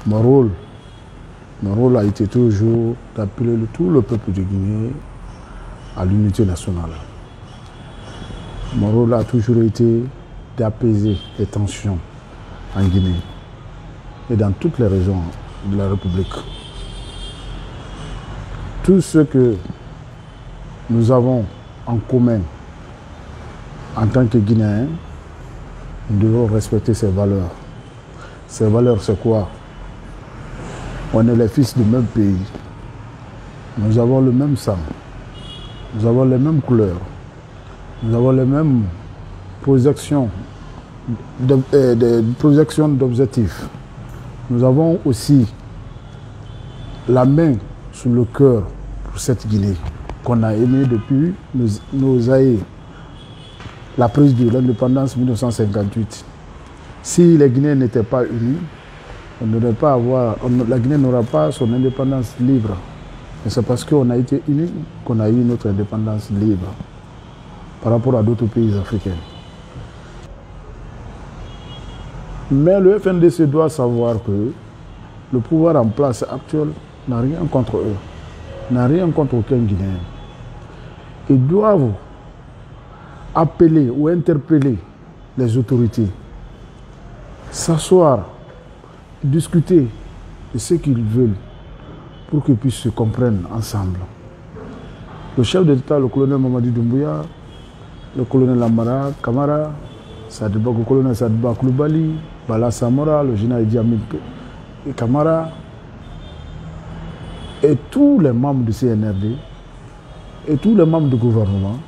Mon rôle a été toujours d'appeler tout le peuple de Guinée à l'unité nationale. Mon rôle a toujours été d'apaiser les tensions en Guinée et dans toutes les régions de la République. Tout ce que nous avons en commun en tant que Guinéens, nous devons respecter ces valeurs. Ces valeurs, c'est quoi? On est les fils du même pays. Nous avons le même sang. Nous avons les mêmes couleurs. Nous avons les mêmes projections d'objectifs. Nous avons aussi la main sur le cœur pour cette Guinée qu'on a aimée depuis nos aïeux. La prise de l'indépendance 1958. Si les Guinéens n'étaient pas unis, la Guinée n'aura pas son indépendance libre. Et c'est parce qu'on a été unis qu'on a eu notre indépendance libre par rapport à d'autres pays africains. Mais le FNDC doit savoir que le pouvoir en place actuel n'a rien contre eux, n'a rien contre aucun Guinéen. Ils doivent appeler ou interpeller les autorités, s'asseoir, discuter de ce qu'ils veulent pour qu'ils puissent se comprendre ensemble. Le chef d'État, le colonel Mamadi Doumbouya, le colonel Amara Kamara, le colonel Sadba Koulibaly, Bala Samora, le général Idi Amin Kamara, et tous les membres du CNRD, et tous les membres du gouvernement,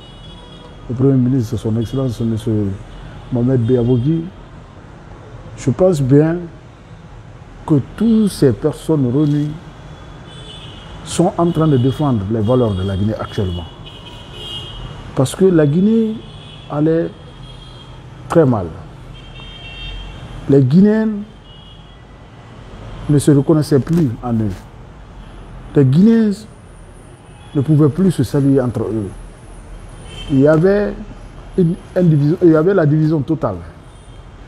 le Premier ministre, son Excellence, M. Mohamed Beabogui, je pense bien que toutes ces personnes réunies sont en train de défendre les valeurs de la Guinée actuellement. Parce que la Guinée allait très mal. Les Guinéens ne se reconnaissaient plus en eux. Les Guinéens ne pouvaient plus se saluer entre eux. Il y avait la division totale.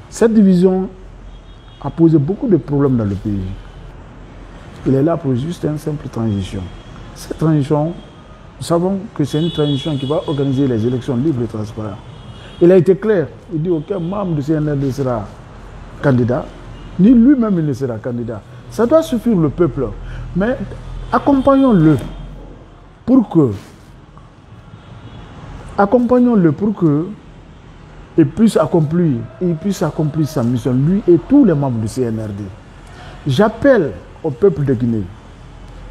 Cette division a posé beaucoup de problèmes dans le pays. Il est là pour juste une simple transition. Cette transition, nous savons que c'est une transition qui va organiser les élections libres et transparentes. Il a été clair, il dit aucun membre du CNRD ne sera candidat, ni lui-même il ne sera candidat. Ça doit suffire le peuple, mais accompagnons-le pour que il puisse accomplir sa mission, lui et tous les membres du CNRD. J'appelle au peuple de Guinée,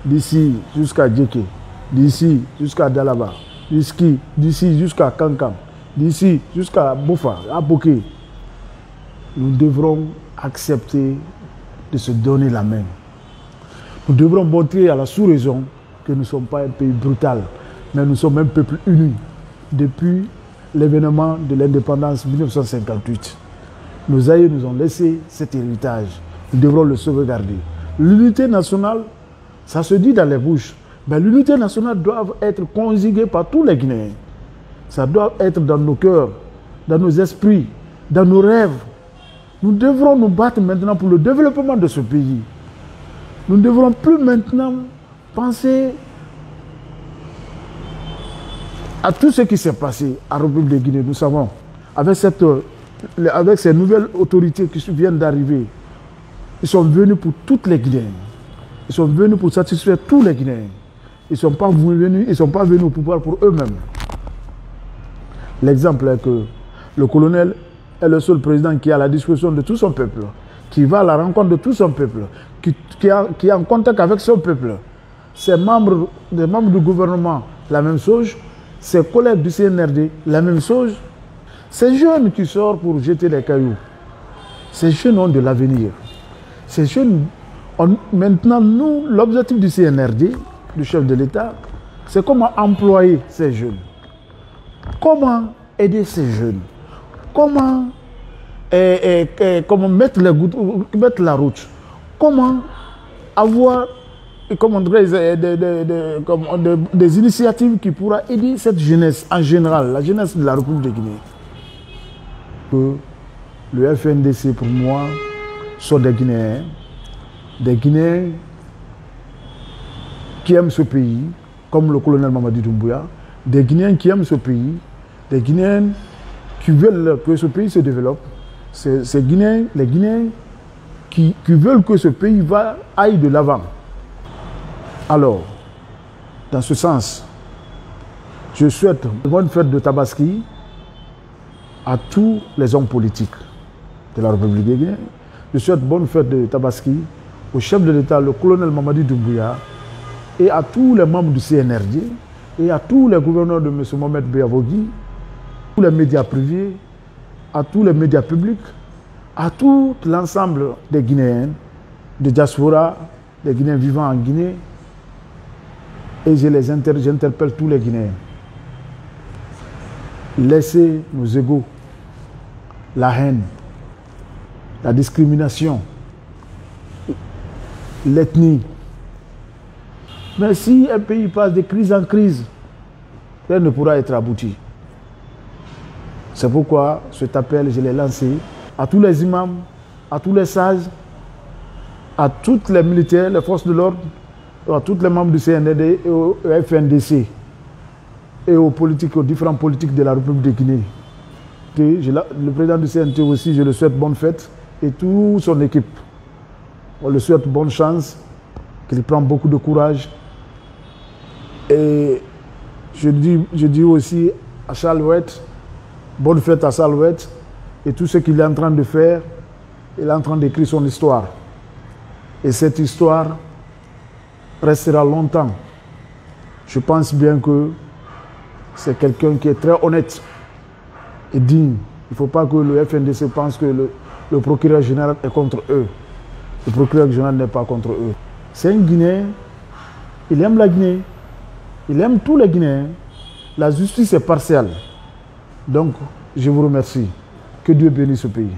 d'ici jusqu'à Djeké, d'ici jusqu'à Dalaba, d'ici jusqu'à Kankam, d'ici jusqu'à Boufa, à Boké, nous devrons accepter de se donner la main. Nous devrons montrer à la sous-région que nous ne sommes pas un pays brutal, mais nous sommes un peuple uni depuis l'événement de l'indépendance 1958. Nos aïeux nous ont laissé cet héritage. Nous devrons le sauvegarder. L'unité nationale, ça se dit dans les bouches, mais l'unité nationale doit être conjuguée par tous les Guinéens. Ça doit être dans nos cœurs, dans nos esprits, dans nos rêves. Nous devrons nous battre maintenant pour le développement de ce pays. Nous ne devrons plus maintenant penser à tout ce qui s'est passé à la République de Guinée. Nous savons, avec ces nouvelles autorités qui viennent d'arriver, ils sont venus pour toutes les Guinéens. Ils sont venus pour satisfaire tous les Guinéens. Ils ne sont pas venus au pouvoir pour eux-mêmes. L'exemple est que le colonel est le seul président qui est à la disposition de tout son peuple, qui va à la rencontre de tout son peuple, qui est en contact avec son peuple. Ses membres, les membres du gouvernement, la même chose. Ses collègues du CNRD, la même chose. Ces jeunes qui sortent pour jeter les cailloux, ces jeunes ont de l'avenir. Ces jeunes, maintenant, nous, l'objectif du CNRD, du chef de l'État, c'est comment employer ces jeunes. Comment aider ces jeunes. Comment mettre la route. Comment avoir des initiatives qui pourraient aider cette jeunesse en général, la jeunesse de la République de Guinée. Que le FNDC, pour moi, sont des Guinéens. des Guinéens qui aiment ce pays, comme le colonel Mamadi Doumbouya, des Guinéens qui aiment ce pays, des Guinéens qui veulent que ce pays se développe, les Guinéens qui veulent que ce pays aille de l'avant. Alors, dans ce sens, je souhaite une bonne fête de Tabaski à tous les hommes politiques de la République de Guinée. Je souhaite bonne fête de Tabaski au chef de l'État, le colonel Mamadi Doumbouya, et à tous les membres du CNRD, et à tous les gouverneurs de M. Mohamed Beyavogui, tous les médias privés, à tous les médias publics, à tout l'ensemble des Guinéens, de diaspora, des Guinéens vivant en Guinée, et j'interpelle tous les Guinéens. Laissez nos égos, la haine, la discrimination, l'ethnie. Mais si un pays passe de crise en crise, rien ne pourra être abouti. C'est pourquoi cet appel, je l'ai lancé à tous les imams, à tous les sages, à tous les militaires, les forces de l'ordre, à tous les membres du CNRD et au FNDC et aux différents politiques de la République de Guinée. Le président du CNT aussi, je le souhaite bonne fête et toute son équipe. On le souhaite bonne chance, qu'il prenne beaucoup de courage. Et je dis aussi à Charles Ouette, bonne fête à Charles Ouette et tout ce qu'il est en train de faire, il est en train d'écrire son histoire. Et cette histoire restera longtemps. Je pense bien que c'est quelqu'un qui est très honnête et digne. Il ne faut pas que le FNDC pense que le procureur général est contre eux. Le procureur général n'est pas contre eux. C'est un Guinéen, il aime la Guinée, il aime tous les Guinéens. La justice est partielle. Donc, je vous remercie. Que Dieu bénisse ce pays.